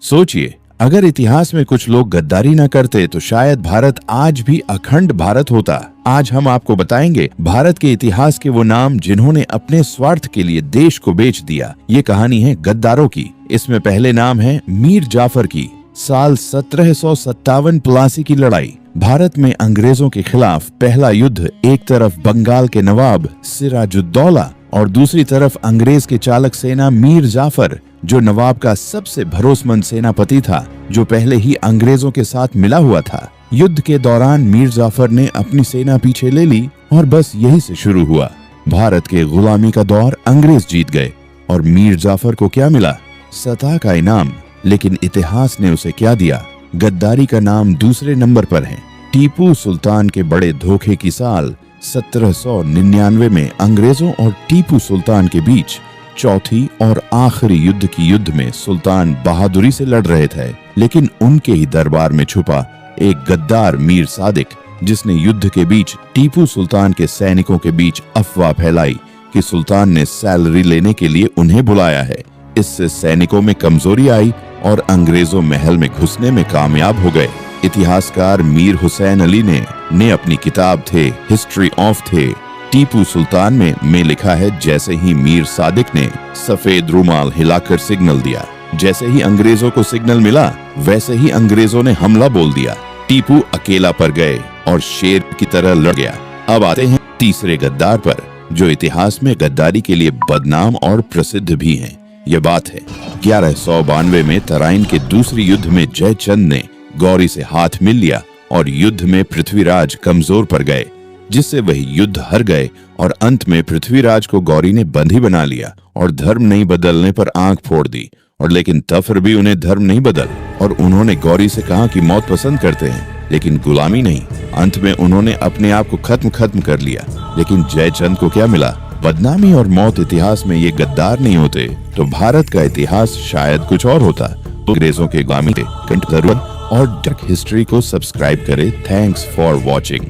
सोचिए, अगर इतिहास में कुछ लोग गद्दारी न करते तो शायद भारत आज भी अखंड भारत होता। आज हम आपको बताएंगे भारत के इतिहास के वो नाम जिन्होंने अपने स्वार्थ के लिए देश को बेच दिया। ये कहानी है गद्दारों की। इसमें पहले नाम है मीर जाफर की। साल 1757 प्लासी की लड़ाई। भारत में अंग्रेजों के खिलाफ पहला युद्ध। एक तरफ बंगाल के नवाब सिराजुद्दौला और दूसरी तरफ अंग्रेज के चालक सेना मीर जाफर, जो नवाब का सबसे भरोसेमंद सेनापति था, जो पहले ही अंग्रेजों के साथ मिला हुआ था। युद्ध के दौरान मीर जाफर ने अपनी सेना पीछे ले ली और बस यही से शुरू हुआ। भारत के गुलामी का दौर अंग्रेज जीत गए और मीर जाफर को क्या मिला? सता का इनाम। लेकिन इतिहास ने उसे क्या दिया? गद्दारी का नाम दूसरे नंबर पर है। टीपू सुल्तान के बड़े धोखे की साल 1799 में अंग्रेजों और टीपू सुल्तान के बीच चौथी और आखिरी युद्ध की युद्ध में सुल्तान बहादुरी से लड़ रहे थे, लेकिन उनके ही दरबार में छुपा एक गद्दार मीर सादिक, जिसने युद्ध के बीच टीपू सुल्तान के सैनिकों के बीच अफवाह फैलाई कि सुल्तान ने सैलरी लेने के लिए उन्हें बुलाया है। इससे सैनिकों में कमजोरी आई और अंग्रेजों महल में घुसने में कामयाब हो गए। इतिहासकार मीर हुसैन अली ने अपनी किताब थे हिस्ट्री ऑफ टीपू सुल्तान में लिखा है, जैसे ही मीर सादिक ने सफेद रुमाल हिलाकर सिग्नल दिया, जैसे ही अंग्रेजों को सिग्नल मिला, वैसे ही अंग्रेजों ने हमला बोल दिया। टीपू अकेला पर गए और शेर की तरह लड़ गया। अब आते हैं तीसरे गद्दार पर, जो इतिहास में गद्दारी के लिए बदनाम और प्रसिद्ध भी हैं। ये बात है 1192 में तराइन के दूसरी युद्ध में जयचंद ने गौरी से हाथ मिल लिया और युद्ध में पृथ्वीराज कमजोर पड़ गए, जिससे वही युद्ध हार गए और अंत में पृथ्वीराज को गौरी ने बंदी बना लिया और धर्म नहीं बदलने पर आंख फोड़ दी। और लेकिन तब फिर भी उन्हें धर्म नहीं बदल और उन्होंने गौरी से कहा कि मौत पसंद करते हैं, लेकिन गुलामी नहीं। अंत में उन्होंने अपने आप को खत्म कर लिया। लेकिन जयचंद को क्या मिला? बदनामी और मौत। इतिहास में ये गद्दार नहीं होते तो भारत का इतिहास शायद कुछ और होता। तो अंग्रेजों के गुलामी और हिस्ट्री को सब्सक्राइब करें। Thanks for watching.